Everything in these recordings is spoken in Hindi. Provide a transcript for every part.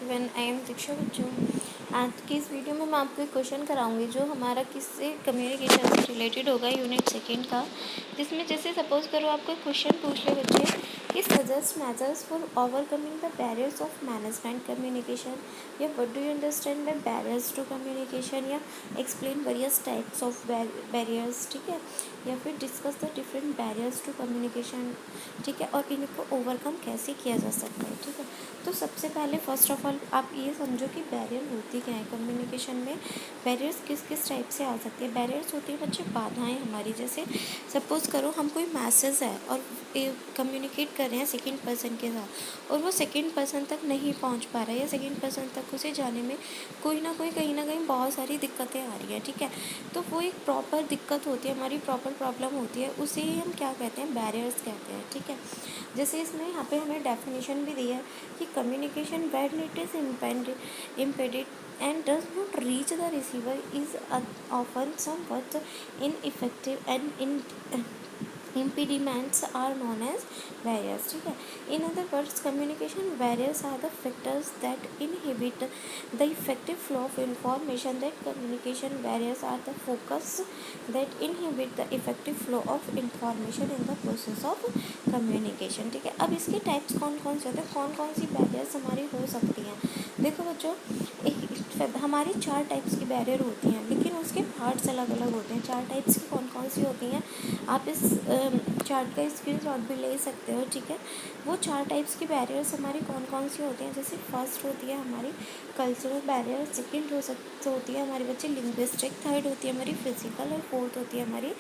एवरीवन, आई एम दीक्षा बच्चों। आज की इस वीडियो में मैं आपको एक क्वेश्चन कराऊंगी जो हमारा किससे कम्युनिकेशन से रिलेटेड होगा, यूनिट सेकंड का। जिसमें जैसे सपोज करो आपको एक क्वेश्चन पूछ ले बच्चे कि suggest measures for overcoming the barriers of management communication, या what do you understand by barriers to communication, या explain various types of barriers, ठीक है, या फिर discuss the different barriers to communication, ठीक है, और इनको ओवरकम कैसे किया जा सकता है, ठीक है। तो सबसे पहले फर्स्ट ऑफ ऑल आप ये समझो कि बैरियर होती क्या है कम्युनिकेशन में। बैरियर्स किस किस टाइप से आ सकती है। बैरियर्स होती है बच्चे बाधाएं हमारी। जैसे सपोज करो हम कोई मैसेज है और कम्युनिकेट कर रहे हैं सेकंड पर्सन के साथ, और वो सेकंड पर्सन तक नहीं पहुंच पा रहा है, या सेकंड पर्सन तक उसे जाने में कोई ना कोई कहीं ना कहीं बहुत सारी दिक्कतें आ रही हैं, ठीक है। तो वो एक प्रॉपर दिक्कत होती है, हमारी प्रॉपर प्रॉब्लम होती है, उसे ही हम क्या कहते हैं, बैरियर्स कहते हैं, ठीक है। जैसे इसमें यहाँ पे हमें डेफिनेशन भी दी है कि communication when it is impeded and does not reach the receiver is often somewhat ineffective, and impediments are known as barriers, ठीक है। in other words, communication barriers are the factors that inhibit the effective flow of information. That communication barriers are the focus that inhibit the effective flow of information in the process of communication, ठीक है। अब इसके टाइप्स कौन कौन से होते हैं, कौन कौन सी बैरियर्स हमारी हो सकती हैं। देखो बच्चों, हमारी 4 टाइप्स की बैरियर होती हैं, लेकिन उसके पार्ट्स अलग अलग होते हैं। 4 टाइप्स की कौन कौन सी होती हैं, आप इस चार्ट का स्क्रीनशॉट भी ले सकते हो, ठीक है। वो 4 टाइप्स की बैरियर्स हमारी कौन कौन सी होती हैं। जैसे फर्स्ट होती है हमारी कल्चरल बैरियर, सेकेंड होती है हमारी बच्चे लिंग्विस्टिक, थर्ड होती है हमारी फिजिकल, और फोर्थ होती है हमारी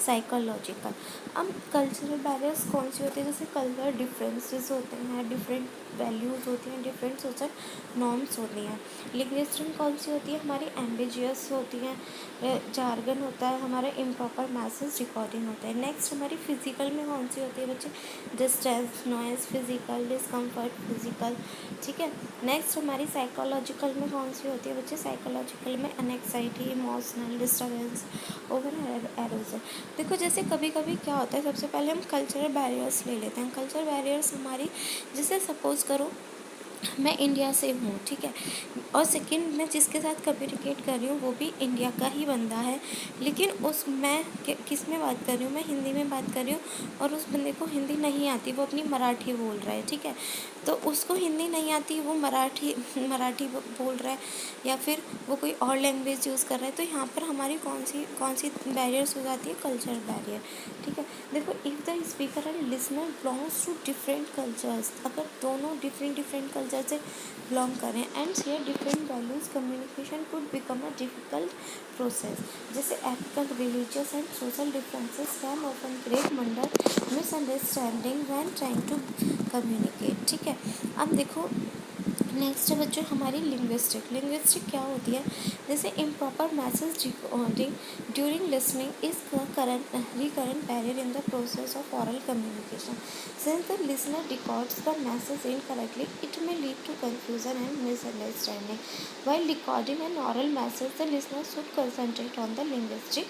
साइकोलॉजिकल। अब कल्चरल बैरियर्स कौन सी होती है, जैसे कल्चरल डिफरेंसेस होते हैं, डिफरेंट वैल्यूज़ होती हैं, डिफरेंट सोशल नॉर्म्स होती हैं। लिंग्विस्टिक कौन सी होती है, हमारी एम्बिजियस होती हैं, जार्गन होता है, हमारा इम्प्रॉपर मैसेज रिकॉर्डिंग होता है। नेक्स्ट हमारी फिजिकल में कौन सी होती है बच्चे, distance, noise, physical discomfort, physical, ठीक है। नेक्स्ट हमारी साइकोलॉजिकल में कौन सी होती है बच्चे, साइकोलॉजिकल में एनेक्साइटी, इमोशनल डिस्टर्बेंस, ओवर एरोजन। देखो जैसे कभी कभी क्या होता है, सबसे पहले हम कल्चरल बैरियर्स ले लेते हैं। कल्चरल बैरियर्स हमारी, जैसे सपोज करो मैं इंडिया से हूँ, ठीक है, और सेकंड मैं जिसके साथ कम्युनिकेट कर रही हूँ वो भी इंडिया का ही बंदा है, लेकिन उस मैं किस में बात कर रही हूँ, मैं हिंदी में बात कर रही हूँ, और उस बंदे को हिंदी नहीं आती, वो अपनी मराठी बोल रहा है, ठीक है। तो उसको हिंदी नहीं आती, वो मराठी बोल रहा है, या फिर वो कोई और लैंग्वेज यूज़ कर रहा है। तो यहाँ पर हमारी कौन सी बैरियर्स हो जाती है, कल्चर बैरियर, ठीक है। देखो, if the speaker and listener belongs to different cultures, अगर दोनों डिफरेंट कल्चर से बिलोंग करें and share different values, communication could become a difficult process. जैसे ethical, religious and social differences can often create misunderstanding when trying to communicate, ठीक है। अब देखो नेक्स्ट है बच्चों हमारी लिंग्विस्टिक क्या होती है, जैसे improper message decoding during listening is recurrent barrier in the process of oral communication. Since the listener records the message incorrectly, it may lead to confusion and misunderstanding. While recording an oral message, the listener should concentrate on the linguistic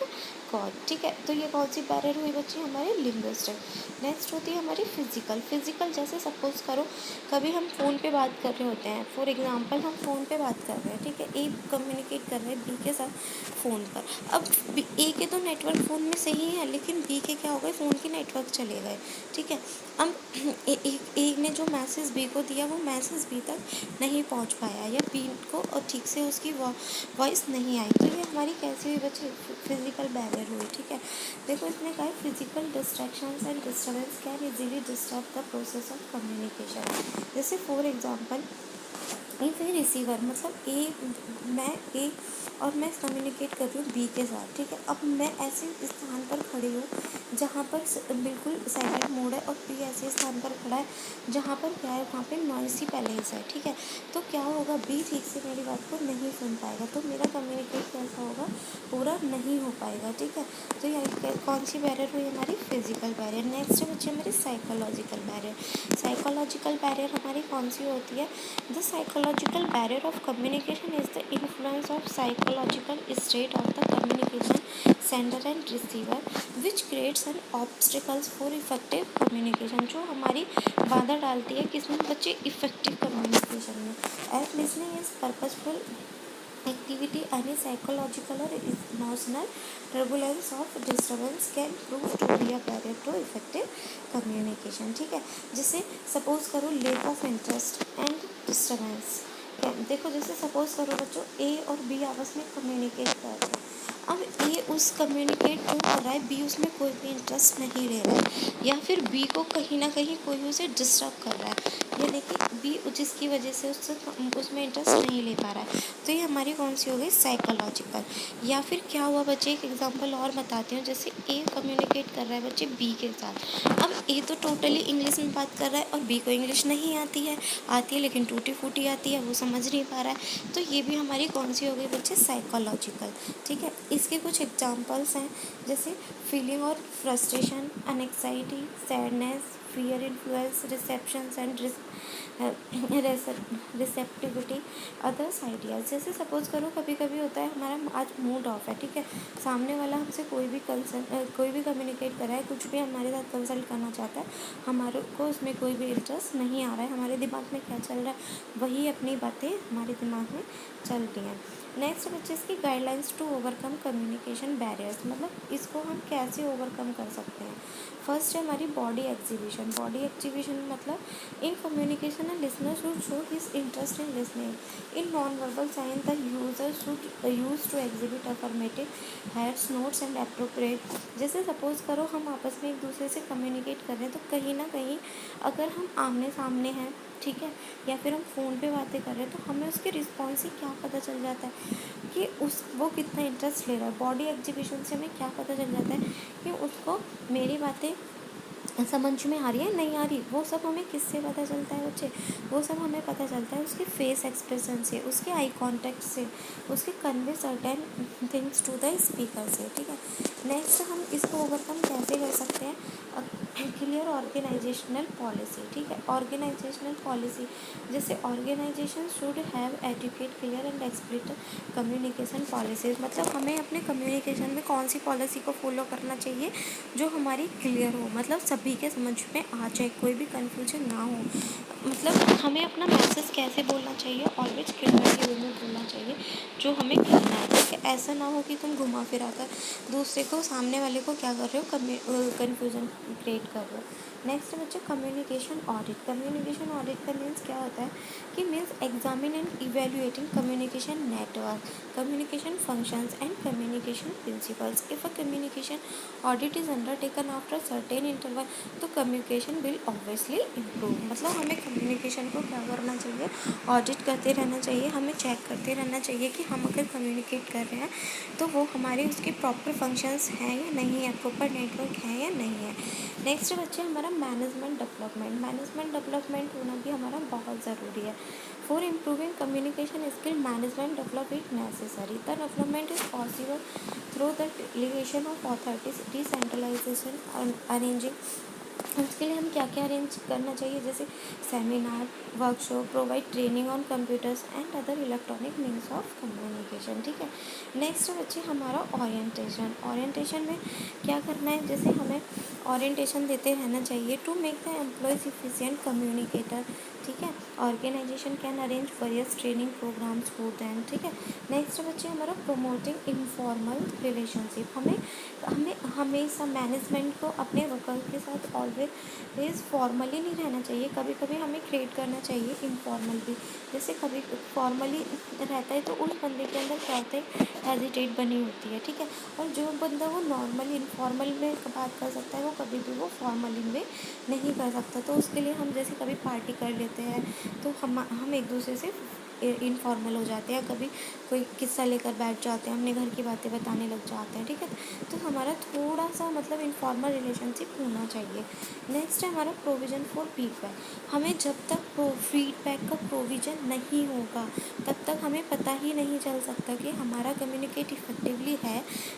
cause, ठीक है। तो ये कौन सी बैरियर हुई बच्ची, हमारी लिंग्विस्टिक। नेक्स्ट होती है हमारी फिजिकल। जैसे सपोज करो कभी हम फ़ोन पे बात कर रहे होते हैं, फॉर एग्जांपल हम फ़ोन पे बात कर रहे हैं, ठीक है, ए कम्युनिकेट कर रहे हैं बी के साथ फ़ोन पर। अब ए के तो नेटवर्क फ़ोन में सही है, लेकिन बी के क्या हो गए, फ़ोन के नेटवर्क चले गए, ठीक है। अब ए ने जो मैसेज बी को दिया वो मैसेज बी तक नहीं पहुंच पाया, या बी को और ठीक से उसकी वॉइस नहीं आई, तो ये हमारी कैसी हुई बच्चे, फिजिकल बैरियर हुई, ठीक है। देखो इसमें कहा physical distractions and disturbance can easily disturb the process of communication. जैसे for example if a receiver, मतलब मैं और मैं कम्युनिकेट कर रही हूँ बी के साथ, ठीक है। अब मैं ऐसे स्थान पर खड़ी हूँ जहाँ पर बिल्कुल साइलेंट मोड है, और बी ऐसे स्थान पर खड़ा है जहाँ पर क्या है, वहाँ पे नॉइसी पैलेस है, ठीक है। तो क्या होगा, बी ठीक से मेरी बात को नहीं सुन पाएगा, तो मेरा कम्युनिकेट कैसा होगा, पूरा नहीं हो पाएगा, ठीक है। तो यह कौन सी बैरियर हुई, हमारी फिजिकल बैरियर। नेक्स्ट है बच्चे हमारी साइकोलॉजिकल बैरियर हमारी कौन सी होती है, the psychological psychological barrier of communication is the influence of psychological state of the communication sender and receiver which creates an obstacles for effective communication. जो हमारी बाधा डालती है किसमें बच्चे, इफेक्टिव कम्युनिकेशन में। As listening is purposeful activity, any psychological or emotional turbulence of disturbance can prove to be a barrier to effective communication। ठीक है, जैसे सपोज करो lake of interest and disturbance. देखो जैसे सपोज करो बच्चों ए और बी आपस में कम्युनिकेट कर रहे हैं। अब ए उस कम्युनिकेट जो कर रहा है, बी उसमें कोई भी इंटरेस्ट नहीं ले रहा है, या फिर बी को कहीं ना कहीं कोई उसे डिस्टर्ब कर रहा है, यानी कि बी जिसकी वजह से उसमें इंटरेस्ट नहीं ले पा रहा है। तो ये हमारी कौन सी हो गई, साइकोलॉजिकल। या फिर क्या हुआ बच्चे, एक एग्जांपल और बताती हूँ। जैसे ए कम्युनिकेट कर रहा है बच्चे बी के साथ। अब ए तो टोटली इंग्लिश में बात कर रहा है और बी को इंग्लिश नहीं आती है लेकिन टूटी फूटी आती है, वो समझ नहीं पा रहा है। तो ये भी हमारी कौन सी हो गई बच्चे, साइकोलॉजिकल। ठीक है, इसके कुछ एग्जांपल्स हैं, जैसे फीलिंग और frustration, anxiety, sadness, fear influence receptions and receptivity, others ideas. जैसे सपोज करो कभी कभी होता है हमारा आज मूड ऑफ है, ठीक है, सामने वाला हमसे कोई भी कम्युनिकेट कर रहा है, कुछ भी हमारे साथ कंसल्ट करना चाहता है, हमारे को उसमें कोई भी इंटरेस्ट नहीं आ रहा है, हमारे दिमाग में क्या चल रहा है वही अपनी बातें हमारे दिमाग में चल रही हैं। नेक्स्ट बच्चे इसकी guidelines to overcome communication barriers, मतलब इसको हम कैसे ओवरकम कर सकते हैं। फर्स्ट है हमारी बॉडी एक्जिबिशन। बॉडी एक्जिबिशन मतलब in communication and listener should show his interest in listening. In non verbal sign the user should use to exhibit affirmative heads nods and appropriate. जैसे सपोज करो हम आपस में एक दूसरे से कम्युनिकेट कर रहे हैं, तो कहीं ना कहीं अगर हम आमने सामने हैं, ठीक है, या फिर हम फ़ोन पे बातें कर रहे हैं, तो हमें उसके रिस्पॉन्स से क्या पता चल जाता है कि वो कितना इंटरेस्ट ले रहा है। बॉडी एग्जिबिशन से हमें क्या पता चल जाता है कि उसको मेरी बातें समझ में आ रही है नहीं आ रही। वो सब हमें किससे पता चलता है बच्चे, वो सब हमें पता चलता है उसके फेस एक्सप्रेशन से, उसके आई कॉन्टेक्ट से, उसके convey certain things to the speaker से। ठीक है, नेक्स्ट हम इसको ओवरकम कैसे कर सकते हैं, क्लियर ऑर्गेनाइजेशनल पॉलिसी। ठीक है, ऑर्गेनाइजेशनल पॉलिसी जैसे organisation should have adequate clear and explicit communication policies. मतलब हमें अपने कम्युनिकेशन में कौन सी पॉलिसी को फॉलो करना चाहिए जो हमारी क्लियर हो, मतलब सभी के समझ में आ जाए, कोई भी कन्फ्यूजन ना हो। मतलब हमें अपना मैसेज कैसे बोलना चाहिए, ऑलवेज क्लियर वे में बोलना चाहिए जो हमें कहना है। ठीक है, ऐसा ना हो कि तुम घुमा फिरा कर दूसरे को, सामने वाले को क्या कर रहे हो, कन्फ्यूजन क्रिएट कर रहे हो। नेक्स्ट बच्चे कम्युनिकेशन ऑडिट। कम्युनिकेशन ऑडिट का मीन्स क्या होता है कि means examine and evaluating communication network, communication functions and communication principles. If a communication audit is undertaken after certain interval, तो कम्युनिकेशन विल ऑब्वियसली इम्प्रूव। मतलब हमें कम्युनिकेशन को क्या करना चाहिए, ऑडिट करते रहना चाहिए, हमें चेक करते रहना चाहिए कि हम अगर कम्युनिकेट कर रहे हैं तो वो हमारे उसके प्रॉपर फंक्शंस हैं या नहीं है, प्रॉपर नेटवर्क है या नहीं है। नेक्स्ट बच्चे हमारा मैनेजमेंट डेवलपमेंट। मैनेजमेंट डेवलपमेंट होना भी हमारा बहुत ज़रूरी है। For improving communication skill management develop it necessary. The development is possible through the delegation of authorities, decentralisation, arranging. उसके लिए हम क्या क्या अरेंज करना चाहिए, जैसे seminar, workshop, provide training on computers and other electronic means of communication. ठीक है, नेक्स्ट बच्चे हमारा ओरिएंटेशन। ओरिएंटेशन में क्या करना है, जैसे हमें ओरिएंटेशन देते रहना चाहिए to make the employees efficient communicator. ठीक है, organisation can arrange various training programmes for them. ठीक है, नेक्स्ट बच्चे हमारा प्रमोटिंग इनफॉर्मल रिलेशनशिप। हमें हमेशा मैनेजमेंट को अपने वर्कर के साथ ऑलवेज फॉर्मली नहीं रहना चाहिए, कभी कभी हमें क्रिएट करना चाहिए इनफॉर्मल भी। जैसे कभी फॉर्मली रहता है तो उस बंदे के अंदर क्या होता है, हेजिटेट बनी होती है। ठीक है, और जो बंदा वो नॉर्मली इनफॉर्मल में बात कर सकता है, वो कभी भी वो फॉर्मली में नहीं कर सकता। तो उसके लिए हम जैसे कभी पार्टी कर लेते हैं तो हम एक दूसरे से इनफॉर्मल हो जाते हैं, कभी कोई किस्सा लेकर बैठ जाते हैं, अपने घर की बातें बताने लग जाते हैं, ठीक है। तो हमारा थोड़ा सा मतलब इनफॉर्मल रिलेशनशिप होना चाहिए। नेक्स्ट है हमारा प्रोविज़न फॉर फीडबैक। हमें जब तक फीडबैक का प्रोविज़न नहीं होगा तब तक हमें पता ही नहीं चल सकता कि हमारा कम्युनिकेट इफेक्टिवली है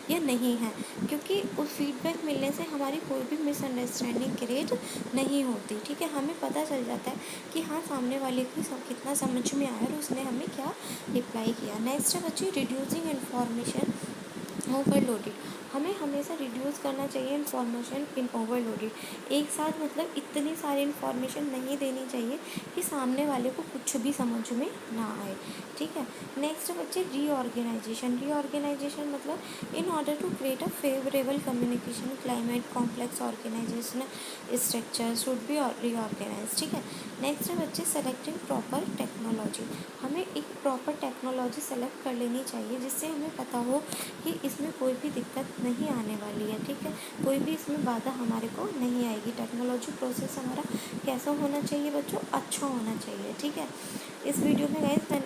या नहीं है, क्योंकि उस फीडबैक मिलने से हमारी कोई भी मिसअंडरस्टैंडिंग क्रिएट नहीं होती, ठीक है। हमें पता चल जाता है कि हाँ सामने वाले को कितना समझ में आया और उसने हमें क्या रिप्लाई किया। नेक्स्ट है बच्चे रिड्यूसिंग इन्फॉर्मेशन ओवरलोडेड। हमें हमेशा रिड्यूस करना चाहिए इन्फॉर्मेशन इन ओवरलोडेड। एक साथ मतलब इतनी सारी इन्फॉर्मेशन नहीं देनी चाहिए कि सामने वाले को कुछ भी समझ में ना आए, ठीक है। नेक्स्ट बच्चे रीऑर्गेनाइजेशन। रीऑर्गेनाइजेशन मतलब in order to create a favourable communication climate complex organisation structure should be reorganise, ठीक है। नेक्स्ट है बच्चे सेलेक्टिंग प्रॉपर टेक्नोलॉजी। हमें एक प्रॉपर टेक्नोलॉजी सेलेक्ट कर लेनी चाहिए जिससे हमें पता हो कि इसमें कोई भी दिक्कत नहीं आने वाली है, ठीक है। कोई भी इसमें बाधा हमारे को नहीं आएगी। टेक्नोलॉजी प्रोसेस हमारा कैसा होना चाहिए बच्चों, अच्छा होना चाहिए, ठीक है। इस वीडियो में गाइस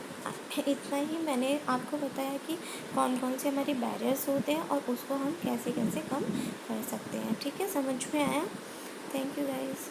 इतना ही मैंने आपको बताया कि कौन कौन से हमारे बैरियर्स होते हैं और उसको हम कैसे कैसे कम कर सकते हैं, ठीक है। समझ में आया? Thank you guys.